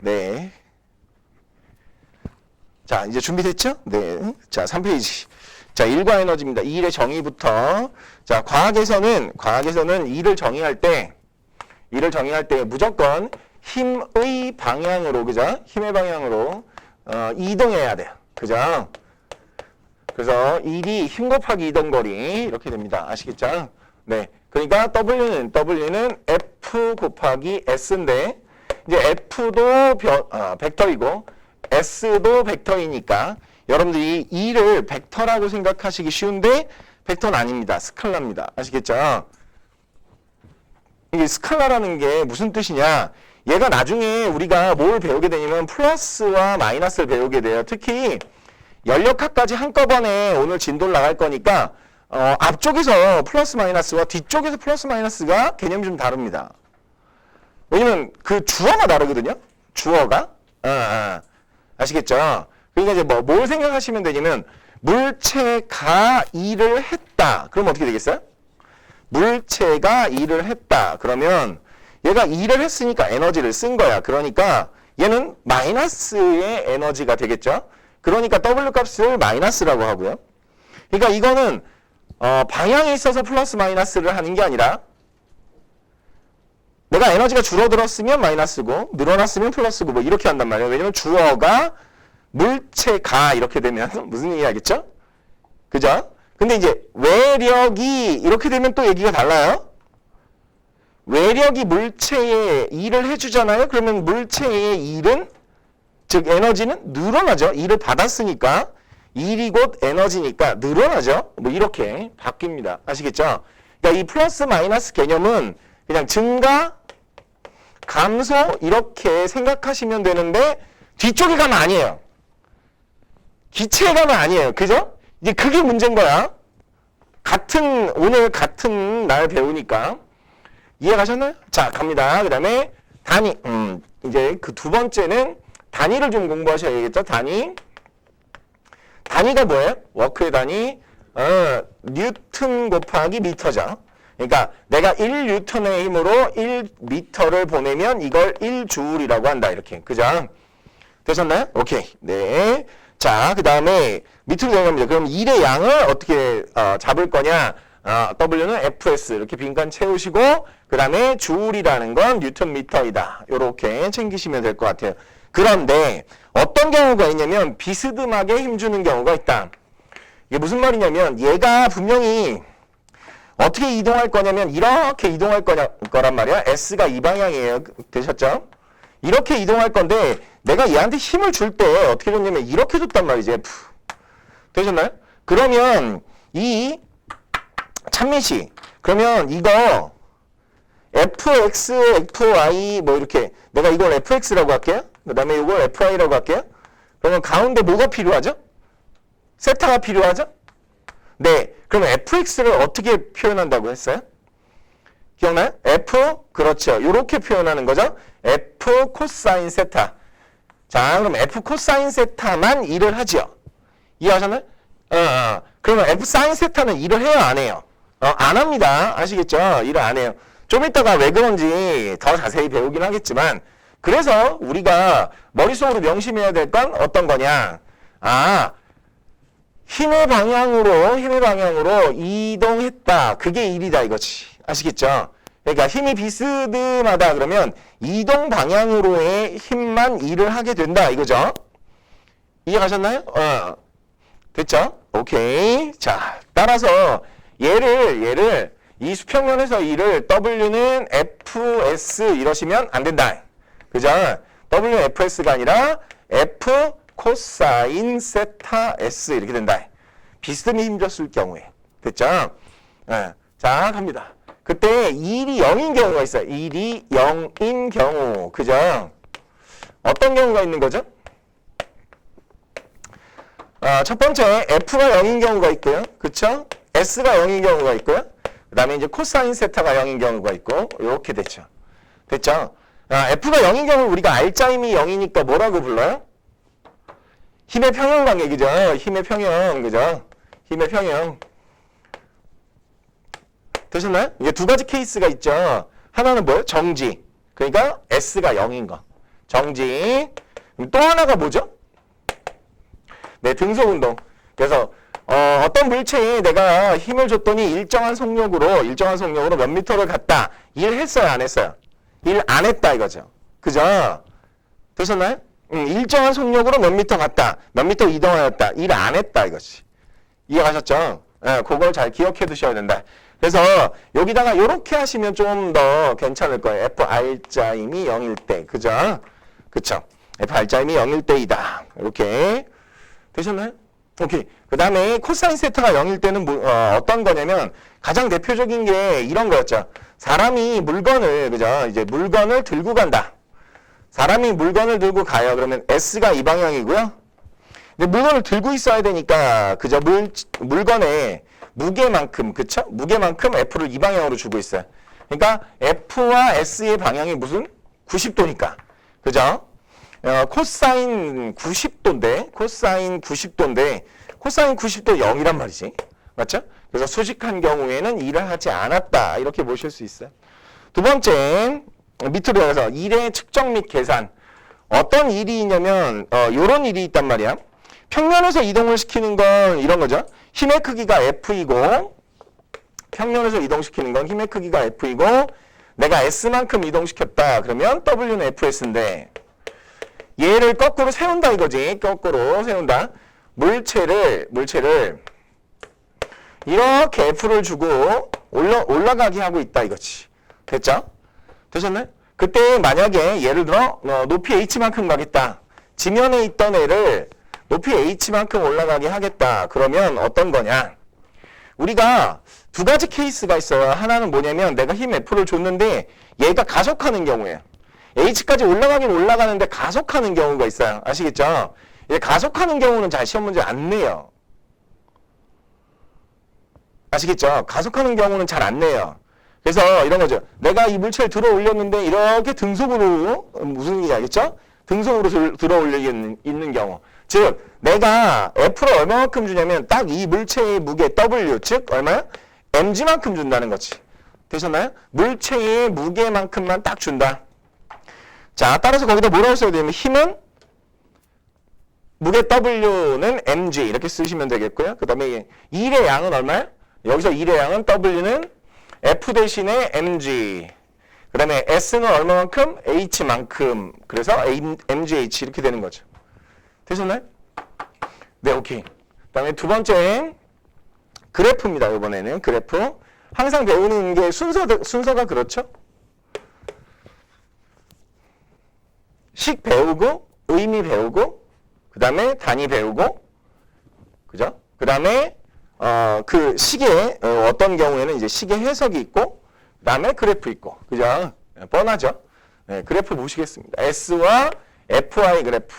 네. 자, 이제 준비됐죠? 네. 자, 3페이지. 자, 일과 에너지입니다. 이 일의 정의부터. 자, 과학에서는 일을 정의할 때 무조건 힘의 방향으로, 그죠? 힘의 방향으로, 이동해야 돼요. 그죠? 그래서 일이 힘 곱하기 이동 거리, 이렇게 됩니다. 아시겠죠? 네. 그러니까 W는 F 곱하기 S인데, 이제 F도 벡터이고, S도 벡터이니까, 여러분들이 E를 벡터라고 생각하시기 쉬운데, 벡터는 아닙니다. 스칼라입니다. 아시겠죠? 이게 스칼라라는 게 무슨 뜻이냐? 얘가 나중에 우리가 뭘 배우게 되냐면 플러스와 마이너스를 배우게 돼요. 특히 연력학까지 한꺼번에 오늘 진도를 나갈 거니까 앞쪽에서 플러스 마이너스와 뒤쪽에서 플러스 마이너스가 개념이 좀 다릅니다. 왜냐면 그 주어가 다르거든요. 주어가. 아시겠죠? 그러니까 이제 뭘 생각하시면 되냐면 물체가 일을 했다. 그럼 어떻게 되겠어요? 물체가 일을 했다. 그러면 얘가 일을 했으니까 에너지를 쓴 거야. 그러니까 얘는 마이너스의 에너지가 되겠죠. 그러니까 W 값을 마이너스라고 하고요. 그러니까 이거는 방향에 있어서 플러스 마이너스를 하는 게 아니라 내가 에너지가 줄어들었으면 마이너스고 늘어났으면 플러스고 뭐 이렇게 한단 말이에요. 왜냐면 주어가 물체가 이렇게 되면 무슨 얘기 하겠죠? 그죠? 근데 이제 외력이 이렇게 되면 또 얘기가 달라요. 외력이 물체에 일을 해주잖아요. 그러면 물체의 일은, 즉 에너지는 늘어나죠. 일을 받았으니까 일이 곧 에너지니까 늘어나죠. 뭐 이렇게 바뀝니다. 아시겠죠? 그러니까 이 플러스 마이너스 개념은 그냥 증가, 감소 이렇게 생각하시면 되는데 뒤쪽에 가면 아니에요. 기체에 가면 아니에요. 그죠? 이제 그게 문제인 거야. 오늘 같은 날 배우니까. 이해가셨나요? 자, 갑니다. 그 다음에 단위. 이제 그 두 번째는 단위를 좀 공부하셔야겠죠? 단위가 뭐예요? 워크의 단위. 뉴턴 곱하기 미터죠. 그러니까 내가 1뉴턴의 힘으로 1미터를 보내면 이걸 1주울이라고 한다. 이렇게. 그죠? 되셨나요? 오케이. 네. 자, 그 다음에 밑으로 내려갑니다. 그럼 일의 양을 어떻게 잡을 거냐? W는 FS 이렇게 빈칸 채우시고 그 다음에 주울이라는 건 뉴턴 미터이다. 이렇게 챙기시면 될 것 같아요. 그런데 어떤 경우가 있냐면 비스듬하게 힘주는 경우가 있다. 이게 무슨 말이냐면 얘가 분명히 어떻게 이동할 거냐면 이렇게 이동할 거란 말이야. S가 이 방향이에요. 되셨죠? 이렇게 이동할 건데 내가 얘한테 힘을 줄 때 어떻게 줬냐면 이렇게 줬단 말이지. F. 되셨나요? 그러면 이 찬민 씨, 그러면 이거 fx, fy 뭐 이렇게 내가 이걸 fx라고 할게요. 그 다음에 이걸 fy라고 할게요. 그러면 가운데 뭐가 필요하죠? 세타가 필요하죠? 네. 그러면 fx를 어떻게 표현한다고 했어요? 기억나요? f, 그렇죠. 이렇게 표현하는 거죠. f 코사인 세타. 자, 그럼 f 코사인 세타만 일을 하죠. 이해하셨나요? 그러면 f 사인 세타는 일을 해요, 안 해요? 안 합니다. 아시겠죠? 일을 안 해요. 좀 이따가 왜 그런지 더 자세히 배우긴 하겠지만, 그래서 우리가 머릿속으로 명심해야 될 건 어떤 거냐? 힘의 방향으로 이동했다. 그게 일이다 이거지. 아시겠죠? 그러니까 힘이 비스듬하다 그러면 이동 방향으로의 힘만 일을 하게 된다 이거죠. 이해가셨나요? 됐죠? 오케이. 자, 따라서 얘를 이 수평면에서 일을 W는 FS 이러시면 안 된다. 그죠? W는 FS가 아니라 F 코사인 세타 S 이렇게 된다. 비스듬히 힘줬을 경우에. 됐죠? 자, 갑니다. 그때 일이 0인 경우가 있어요. 일이 0인 경우. 그죠? 어떤 경우가 있는 거죠? 첫 번째 F가 0인 경우가 있고요. 그쵸? S가 0인 경우가 있고요. 그 다음에 이제 코사인 세타가 0인 경우가 있고 이렇게 됐죠. 됐죠? F가 0인 경우 우리가 알짜임이 0이니까 뭐라고 불러요? 힘의 평형 관계이죠. 힘의 평형. 그죠? 힘의 평형. 되셨나요? 이게 두 가지 케이스가 있죠. 하나는 뭐예요? 정지. 그러니까 S가 0인 거. 정지. 또 하나가 뭐죠? 네, 등속운동. 그래서 어떤 물체에 내가 힘을 줬더니 일정한 속력으로 몇 미터를 갔다. 일했어요, 안 했어요? 일 안 했다 이거죠. 그죠? 되셨나요? 일정한 속력으로 몇 미터 갔다. 몇 미터 이동하였다. 일 안 했다 이거지. 이해가셨죠? 네, 그걸 잘 기억해 두셔야 된다. 그래서 여기다가 이렇게 하시면 좀 더 괜찮을 거예요. FR자임이 0일 때. 그죠? 그쵸? FR자임이 0일 때이다. 이렇게. 되셨나요? 오케이. 그 다음에 코사인 세타가 0일 때는 어떤 거냐면 가장 대표적인 게 이런 거였죠. 사람이 물건을, 그죠? 이제 물건을 들고 간다. 사람이 물건을 들고 가요. 그러면 S가 이 방향이고요. 근데 물건을 들고 있어야 되니까, 그죠? 물건의 무게만큼, 그쵸? 무게만큼 F를 이 방향으로 주고 있어요. 그러니까 F와 S의 방향이 무슨? 90도니까. 그죠? 코사인 90도인데, 코사인 90도 0이란 말이지. 맞죠? 그래서 수직한 경우에는 일을 하지 않았다. 이렇게 보실 수 있어요. 두 번째, 밑으로 해서 일의 측정 및 계산. 어떤 일이 있냐면, 요런 일이 있단 말이야. 평면에서 이동을 시키는 건 이런 거죠. 힘의 크기가 F이고, 평면에서 이동시키는 건 힘의 크기가 F이고, 내가 S만큼 이동시켰다. 그러면 W는 FS인데, 얘를 거꾸로 세운다 이거지. 거꾸로 세운다. 물체를 이렇게 F를 주고 올라가게 하고 있다 이거지. 됐죠? 되셨나요? 그때 만약에 예를 들어 높이 H만큼 가겠다. 지면에 있던 애를 높이 H만큼 올라가게 하겠다. 그러면 어떤 거냐? 우리가 두 가지 케이스가 있어요. 하나는 뭐냐면 내가 힘 F를 줬는데 얘가 가속하는 경우예요. H까지 올라가긴 올라가는데 가속하는 경우가 있어요. 아시겠죠? 가속하는 경우는 잘 시험 문제 안 내요. 아시겠죠? 가속하는 경우는 잘 안 내요. 그래서 이런 거죠. 내가 이 물체를 들어 올렸는데 이렇게 등속으로, 무슨 얘기 알겠죠? 등속으로 들어 올리는 있는 경우. 즉, 내가 F를 얼마만큼 주냐면 딱 이 물체의 무게 W, 즉, 얼마야? mg만큼 준다는 거지. 되셨나요? 물체의 무게만큼만 딱 준다. 자, 따라서 거기다 뭐라고 써야 되냐면 힘은 무게 W는 mg 이렇게 쓰시면 되겠고요. 그 다음에 일의 양은 얼마야? 여기서 일의 양은 W는 F 대신에 mg. 그 다음에 S는 얼마만큼? h만큼. 그래서 mgh 이렇게 되는 거죠. 되셨나요? 네, 오케이. 그 다음에 두 번째 그래프입니다. 이번에는 그래프. 항상 배우는 게 순서가 그렇죠? 식 배우고, 의미 배우고, 그 다음에 단위 배우고, 그죠? 그 다음에, 그 식의, 어떤 경우에는 이제 식의 해석이 있고, 그 다음에 그래프 있고, 그죠? 뻔하죠? 네, 그래프 보시겠습니다. S와 FI 그래프.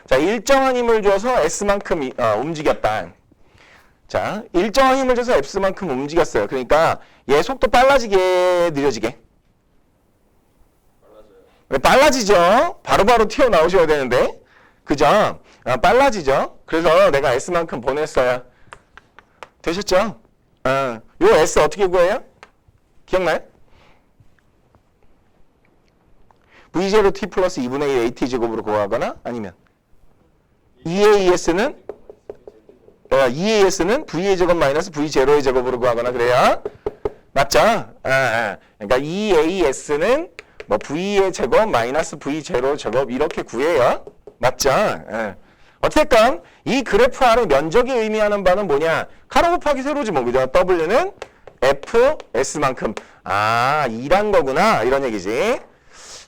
자, 일정한 힘을 줘서 S만큼 움직였다. 자, 일정한 힘을 줘서 S만큼 움직였어요. 그러니까 얘 속도 빨라지게, 느려지게? 빨라지죠. 바로바로 튀어나오셔야 되는데. 그죠? 빨라지죠. 그래서 내가 S만큼 보냈어요. 되셨죠? 요 S 어떻게 구해요? 기억나요? V0t 플러스 2분의 1 AT 제곱으로 구하거나 아니면 EAS는 V의 제곱 마이너스 V0의 제곱으로 구하거나 그래요. 맞죠? 그러니까 EAS는 뭐 V의 제곱 마이너스 V0 제곱 이렇게 구해요. 맞죠? 어쨌건 이 그래프 안에 면적이 의미하는 바는 뭐냐? 가로 곱하기 세로지 뭐. 그죠? W는 F, S만큼. 일한 거구나. 이런 얘기지.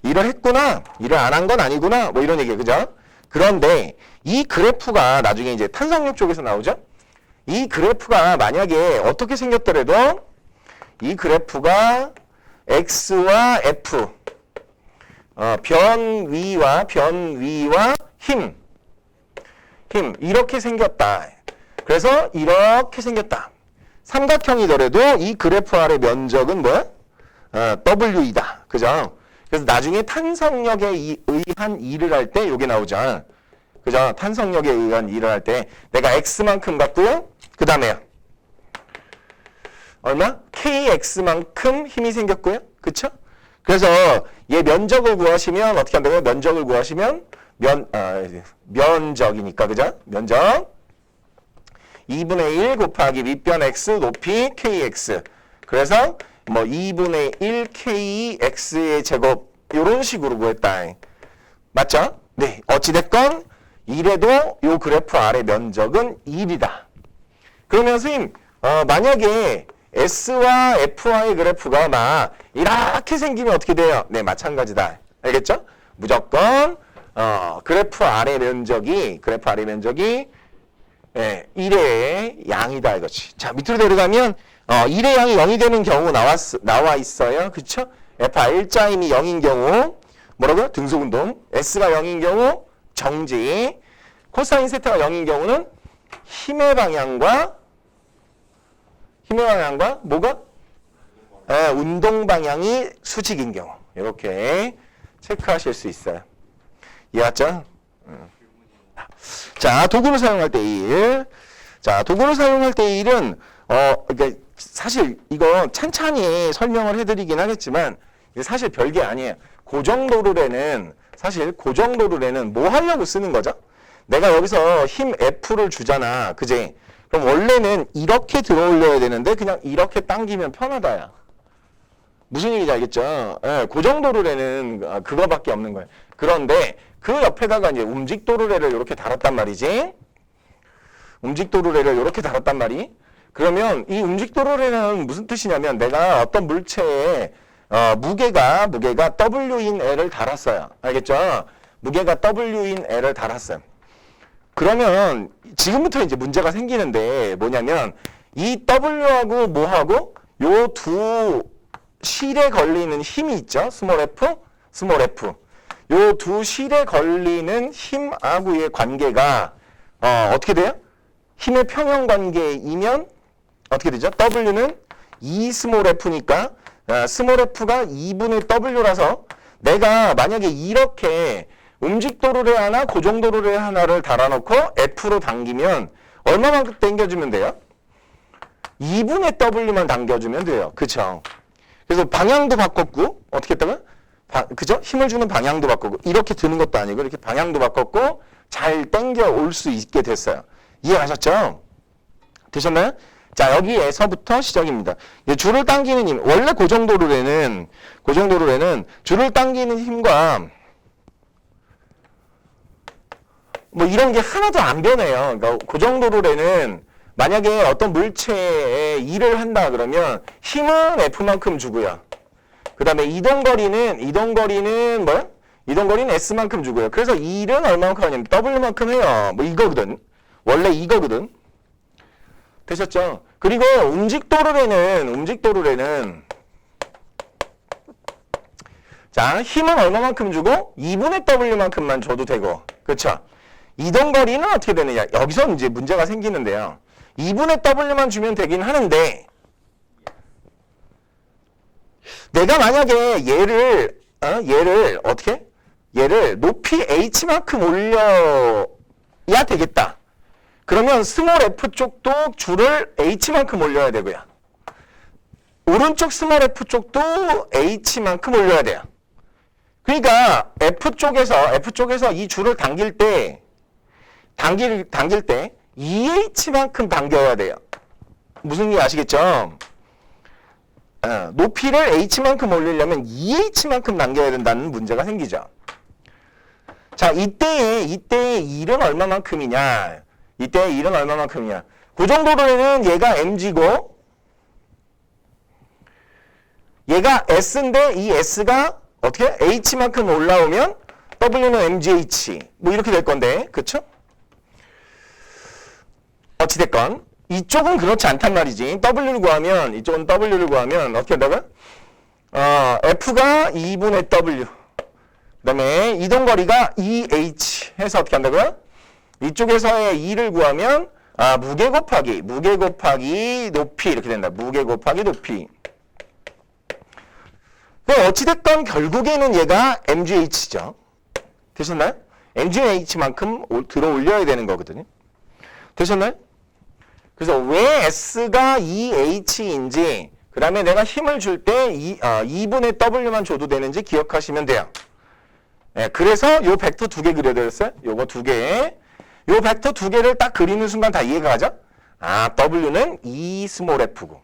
일을 했구나. 일을 안 한 건 아니구나. 뭐 이런 얘기예요. 그죠? 그런데 이 그래프가 나중에 이제 탄성력 쪽에서 나오죠? 이 그래프가 만약에 어떻게 생겼더라도 이 그래프가 X와 F 변위와 힘 이렇게 생겼다. 그래서 이렇게 생겼다. 삼각형이더라도 이 그래프 아래 면적은 뭐야? W이다. 그죠? 그래서 나중에 탄성력에 의한 일을 할 때 이게 나오죠. 그죠? 탄성력에 의한 일을 할 때 내가 X만큼 갖고요. 그 다음에요. 얼마? KX만큼 힘이 생겼고요. 그쵸? 그래서 얘 면적을 구하시면 어떻게 한다고요? 면적을 구하시면 면적이니까 그죠? 면적 2분의 1 곱하기 밑변 x 높이 kx. 그래서 뭐 2분의 1 kx의 제곱 이런 식으로 구했다. 맞죠? 네. 어찌됐건 이래도 요 그래프 아래 면적은 1이다. 그러면 선생님 만약에 S와 F와의 그래프가 막 이렇게 생기면 어떻게 돼요? 네, 마찬가지다. 알겠죠? 무조건 그래프 아래 면적이 예, 1의 양이다 이거지. 자, 밑으로 내려가면 1의 양이 0이 되는 경우 나와 있어요. 그쵸? F가 일자임이 0인 경우 뭐라고요? 등속운동. S가 0인 경우 정지. 코사인 세타가 0인 경우는 힘의 방향과 뭐가? 운동 방향이 수직인 경우. 이렇게 체크하실 수 있어요. 이해했죠? 자, 도구를 사용할 때 1. 자, 도구를 사용할 때 1은 그러니까 사실 이거 찬찬히 설명을 해드리긴 하겠지만 사실 별게 아니에요. 사실 고정도르래는 뭐 하려고 쓰는 거죠? 내가 여기서 힘 F를 주잖아. 그지? 그럼 원래는 이렇게 들어올려야 되는데 그냥 이렇게 당기면 편하다야. 무슨 얘기인지 알겠죠? 예, 고정도르래는 그거밖에 없는 거예요. 그런데 그 옆에다가 이제 움직도르래를 이렇게 달았단 말이지. 움직도르래를 이렇게 달았단 말이. 그러면 이 움직도르래는 무슨 뜻이냐면 내가 어떤 물체에 무게가 W인 L을 달았어요. 알겠죠? 무게가 W인 L을 달았어요. 그러면 지금부터 이제 문제가 생기는데 뭐냐면 이 W하고 뭐하고 요 두 실에 걸리는 힘이 있죠. 스몰 f. 요 두 실에 걸리는 힘하고의 관계가 어떻게 돼요? 힘의 평형 관계이면 어떻게 되죠? W는 2 스몰 f니까 스몰 f가 2분의 W라서 내가 만약에 이렇게 움직도르래 하나, 고정도르래 하나를 달아놓고 F로 당기면 얼마만큼 당겨주면 돼요? 2분의 W만 당겨주면 돼요. 그쵸? 그래서 방향도 바꿨고 어떻게 했다고요? 그죠? 힘을 주는 방향도 바꿨고 이렇게 드는 것도 아니고 이렇게 방향도 바꿨고 잘 당겨 올 수 있게 됐어요. 이해하셨죠? 되셨나요? 자, 여기에서부터 시작입니다. 줄을 당기는 힘. 원래 고정도르래는 줄을 당기는 힘과 뭐 이런 게 하나도 안 변해요. 그러니까 고정도르래는 만약에 어떤 물체에 일을 한다 그러면 힘은 F만큼 주고요. 그 다음에 이동거리는 뭐야? 이동거리는 S만큼 주고요. 그래서 일은 얼마만큼 하냐면 W만큼 해요. 뭐 이거거든. 원래 이거거든. 되셨죠? 그리고 움직도르래는 자, 힘은 얼마만큼 주고 2분의 W만큼만 줘도 되고. 그렇죠? 이동거리는 어떻게 되느냐? 여기서 이제 문제가 생기는데요. 2분의 W만 주면 되긴 하는데 내가 만약에 얘를 어떻게? 얘를 높이 H만큼 올려야 되겠다. 그러면 스몰 f 쪽도 줄을 H만큼 올려야 되고요. 오른쪽 스몰 f 쪽도 H만큼 올려야 돼요. 그러니까 F 쪽에서 이 줄을 당길 때 2H만큼 당겨야 돼요. 무슨 얘기 아시겠죠? 높이를 H만큼 올리려면 2H만큼 당겨야 된다는 문제가 생기죠. 자, 이때의 일은 얼마만큼이냐? 고정도로는 얘가 mg고 얘가 s인데 이 s가 어떻게? h만큼 올라오면 w는 mgh 뭐 이렇게 될 건데, 그쵸? 어찌됐건 이쪽은 그렇지 않단 말이지. 이쪽은 w를 구하면 어떻게 한다고요? f가 2분의 w 그 다음에 이동거리가 2h 해서 어떻게 한다고요? 이쪽에서의 2를 구하면 무게 곱하기 높이 이렇게 된다. 무게 곱하기 높이. 어찌됐건 결국에는 얘가 mgh죠. 되셨나요? mgh만큼 들어 올려야 되는 거거든요. 되셨나요? 그래서 왜 s가 2h인지 그 다음에 내가 힘을 줄 때 2분의 W만 줘도 되는지 기억하시면 돼요. 예, 그래서 요 벡터 두 개 그려드렸어요. 요거 두 개. 요 벡터 두 개를 딱 그리는 순간 다 이해가 가죠? 아, W는 E 스몰 f고.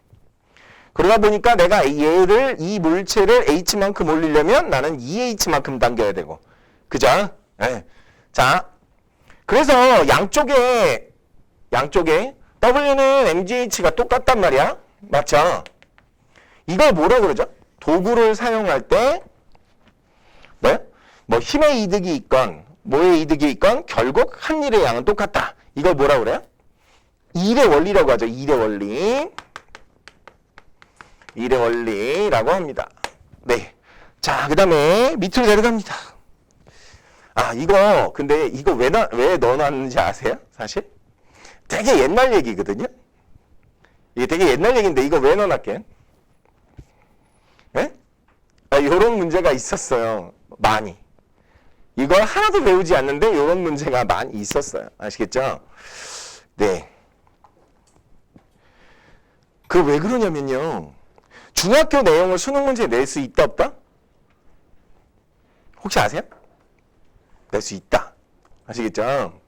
그러다 보니까 내가 얘를, 이 물체를 H만큼 올리려면 나는 EH만큼 당겨야 되고. 그죠? 예. 자, 그래서 양쪽에 W는 MGH가 똑같단 말이야. 맞죠? 이걸 뭐라 그러죠? 도구를 사용할 때 뭐 힘의 이득이 있건 뭐의 이득이 있건 결국 한 일의 양은 똑같다. 이걸 뭐라 그래요? 일의 원리라고 하죠. 일의 원리. 일의 원리라고 합니다. 네. 자, 그 다음에 밑으로 내려갑니다. 아, 근데 이거 왜 넣어놨는지 아세요? 사실? 되게 옛날 얘기거든요? 이게 되게 옛날 얘기인데 이거 왜 넣어놨게? 예? 아, 요런 문제가 있었어요. 많이. 이걸 하나도 배우지 않는데 요런 문제가 많이 있었어요. 아시겠죠? 네. 그 왜 그러냐면요. 중학교 내용을 수능 문제에 낼 수 있다 없다? 혹시 아세요? 낼 수 있다. 아시겠죠?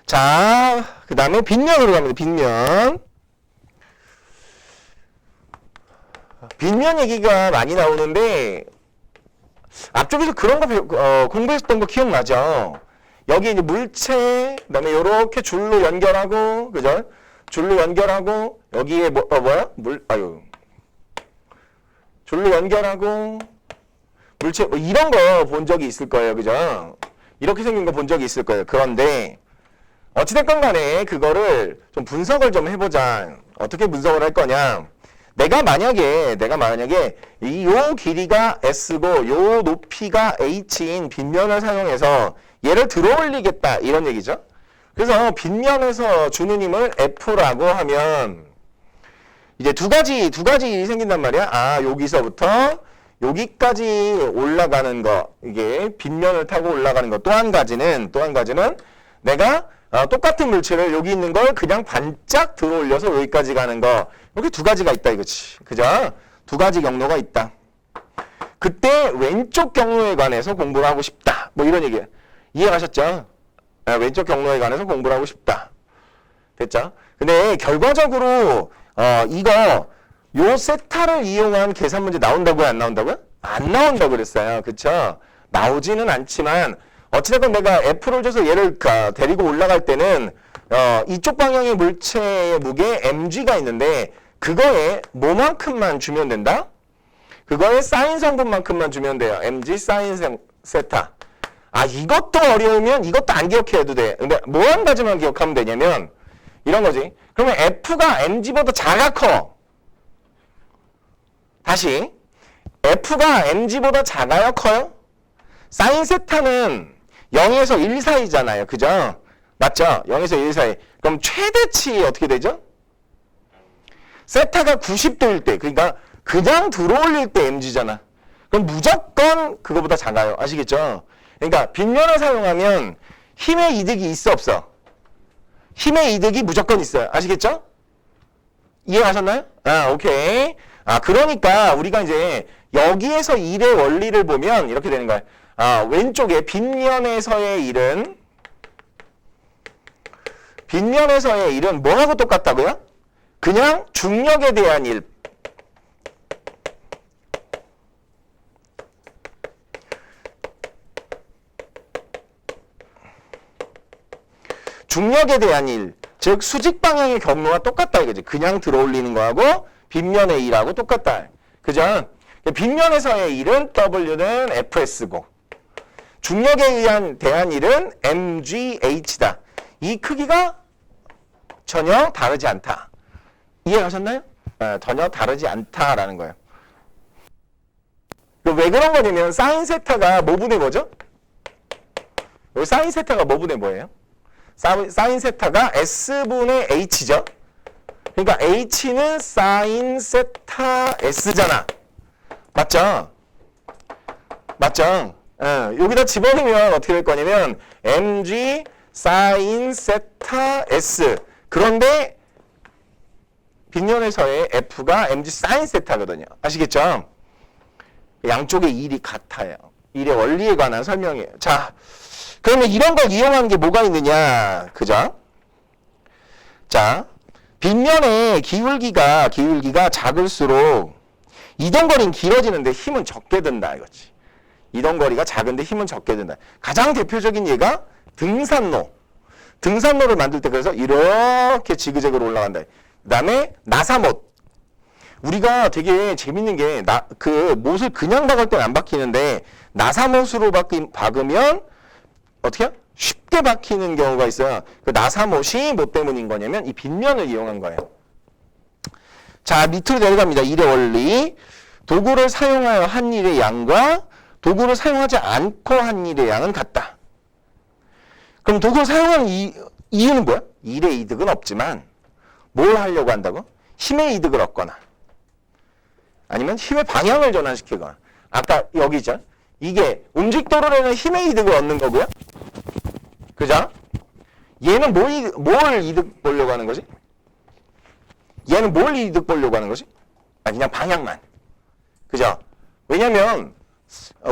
자, 그 다음에 빗면으로 갑니다. 빗면. 빗면 얘기가 많이 나오는데 앞쪽에서 그런 거 공부했던 거 기억나죠? 여기 이제 물체, 그 다음에 요렇게 줄로 연결하고, 그죠? 줄로 연결하고, 여기에 줄로 연결하고, 물체, 이런 거 본 적이 있을 거예요. 그죠? 이렇게 생긴 거 본 적이 있을 거예요. 그런데, 어찌됐건 간에 그거를 좀 분석을 좀 해보자. 어떻게 분석을 할 거냐. 내가 만약에 요 길이가 S고 요 높이가 H인 빗면을 사용해서 얘를 들어 올리겠다 이런 얘기죠. 그래서 빗면에서 주는 힘을 F라고 하면 이제 두 가지 생긴단 말이야. 아, 여기서부터 여기까지 올라가는 거, 이게 빗면을 타고 올라가는 거. 또 한 가지는 내가 똑같은 물체를 여기 있는 걸 그냥 반짝 들어 올려서 여기까지 가는 거. 이렇게 두 가지가 있다 이거지. 그죠? 두 가지 경로가 있다. 그때 왼쪽 경로에 관해서 공부를 하고 싶다. 뭐 이런 얘기예요. 이해가셨죠? 왼쪽 경로에 관해서 공부를 하고 싶다. 됐죠? 근데 결과적으로 요 세타를 이용한 계산 문제 나온다고요? 안 나온다고요? 안 나온다고 그랬어요. 그쵸? 나오지는 않지만 어찌됐건 내가 F를 줘서 얘를 데리고 올라갈 때는 이쪽 방향의 물체의 무게 mg가 있는데 그거에 뭐만큼만 주면 된다? 그거에 사인 성분만큼만 주면 돼요. mg 사인 세타. 아, 이것도 어려우면 이것도 안 기억해도 돼. 근데 뭐 한 가지만 기억하면 되냐면 이런 거지. 그러면 F가 mg보다 작아 커? 다시. F가 mg보다 작아요? 커요? 사인 세타는 0에서 1 사이잖아요. 그죠? 맞죠? 0에서 1 사이. 그럼 최대치 어떻게 되죠? 세타가 90도일 때, 그러니까 그냥 들어올릴 때 mg잖아. 그럼 무조건 그거보다 작아요. 아시겠죠? 그러니까 빗면을 사용하면 힘의 이득이 있어 없어? 힘의 이득이 무조건 있어요. 아시겠죠? 이해하셨나요? 아, 오케이. 아, 그러니까 우리가 이제 여기에서 일의 원리를 보면 이렇게 되는 거예요. 아, 왼쪽에 빗면에서의 일은 뭐하고 똑같다고요? 그냥 중력에 대한 일. 중력에 대한 일. 즉 수직 방향의 경로와 똑같다 이거지. 그냥 들어 올리는 거하고 빗면의 일하고 똑같다. 그죠? 빗면에서의 일은 W는 FS고 중력에 대한 일은 MGH다. 이 크기가 전혀 다르지 않다. 이해하셨나요? 전혀 다르지 않다라는 거예요. 왜 그런 거냐면 사인 세타가 뭐분의 뭐죠? 여기 사인 세타가 뭐분의 뭐예요? 사인 세타가 S분의 H죠. 그러니까 H는 사인 세타 S잖아. 맞죠? 맞죠? 여기다 집어넣으면 어떻게 될 거냐면 MG 사인 세타 S. 그런데 빗면에서의 F가 mg sin 세타거든요. 아시겠죠? 양쪽의 일이 같아요. 일의 원리에 관한 설명이에요. 자, 그러면 이런 걸 이용하는 게 뭐가 있느냐? 그죠? 자, 빗면의 기울기가 작을수록 이동거리는 길어지는데 힘은 적게 든다 이거지. 이동거리가 작은데 힘은 적게 든다. 가장 대표적인 예가 등산로. 등산로를 만들 때 그래서 이렇게 지그재그로 올라간다. 그 다음에 나사못. 우리가 되게 재밌는 게 그 못을 그냥 박을 때는 안 박히는데 나사못으로 박으면 어떻게 해요? 쉽게 박히는 경우가 있어요. 그 나사못이 뭐 때문인 거냐면 이 빗면을 이용한 거예요. 자, 밑으로 내려갑니다. 일의 원리. 도구를 사용하여 한 일의 양과 도구를 사용하지 않고 한 일의 양은 같다. 그럼 도구를 사용하는 이유는 뭐야? 일의 이득은 없지만 뭘 하려고 한다고? 힘의 이득을 얻거나 아니면 힘의 방향을 전환시키거나. 아까 여기죠. 이게 움직도로에는 힘의 이득을 얻는 거고요. 그죠? 얘는 뭘 이득 보려고 하는 거지? 얘는 뭘 이득 보려고 하는 거지? 그냥 방향만. 그죠? 왜냐면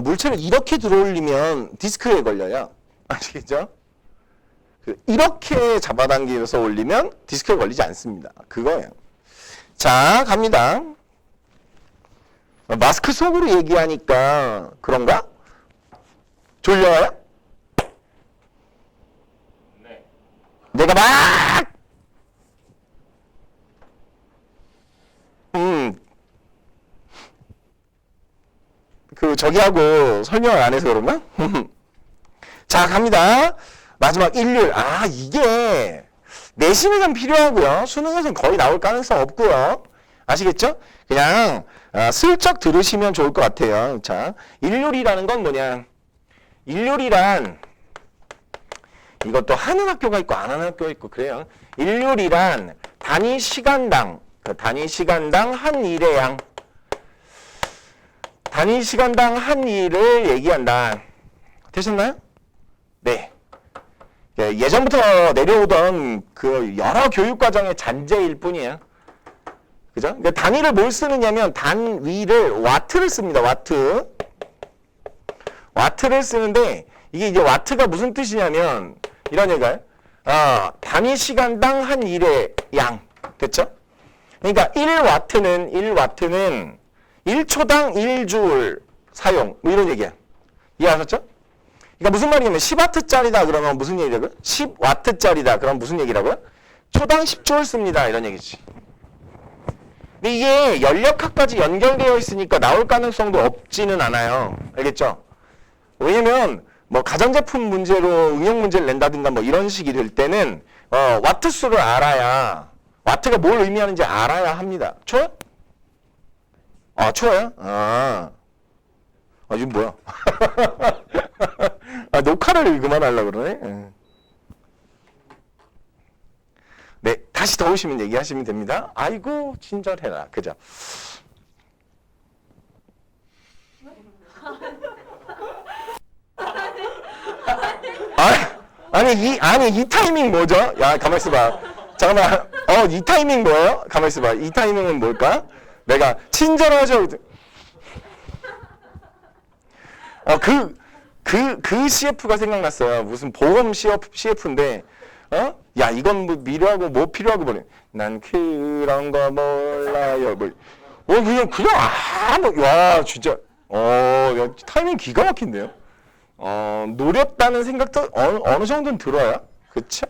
물체를 이렇게 들어올리면 디스크에 걸려요. 아시겠죠? 이렇게 잡아당겨서 올리면 디스크에 걸리지 않습니다. 그거예요. 자, 갑니다. 마스크 속으로 얘기하니까 그런가? 졸려요? 네. 내가 막 저기하고 설명을 안 해서 그런가? 자, 갑니다. 마지막 일률. 아, 이게 내신에선 필요하고요. 수능에서는 거의 나올 가능성 없고요. 아시겠죠? 그냥 슬쩍 들으시면 좋을 것 같아요. 자, 일률이라는 건 뭐냐? 일률이란 이것도 하는 학교가 있고 안 하는 학교가 있고 그래요. 일률이란 단위 시간당 한 일의 양. 단위 시간당 한 일을 얘기한다. 되셨나요? 네. 예전부터 내려오던 그 여러 교육과정의 잔재일 뿐이에요. 그죠? 그러니까 단위를 뭘 쓰느냐면 단위를 와트를 씁니다. 와트를 쓰는데 이게 이제 와트가 무슨 뜻이냐면 이런 얘기가요. 단위 시간당 한 일의 양. 됐죠? 그러니까 1와트는 1초당 1줄 사용. 뭐 이런 얘기야. 이해하셨죠? 그러니까 무슨 말이냐면 10와트짜리다 그러면 무슨 얘기라고요? 10와트짜리다 그럼 무슨 얘기라고요? 초당 10줄 씁니다. 이런 얘기지. 근데 이게 연력학까지 연결되어 있으니까 나올 가능성도 없지는 않아요. 알겠죠? 왜냐면 뭐 가전제품 문제로 응용 문제를 낸다든가 뭐 이런 식이 될 때는 와트 수를 알아야 와트가 뭘 의미하는지 알아야 합니다. 초요? 초요? 이건 뭐야? 녹화를 그만하려고 그러네. 네, 다시 더우시면 얘기하시면 됩니다. 아이고, 친절해라. 그죠? 이 타이밍 뭐죠? 야, 가만 있어봐. 잠깐만. 이 타이밍 뭐예요? 가만 있어봐. 이 타이밍은 뭘까? 내가 친절하죠. 그 CF가 생각났어요. 무슨 보험 CF인데, 야, 이건 뭐 필요하고 뭐 필요하고 뭐래. 난 그런 거 몰라요. 와, 진짜. 야, 타이밍 기가 막힌데요? 노렸다는 생각도 어느 정도는 들어요. 그쵸?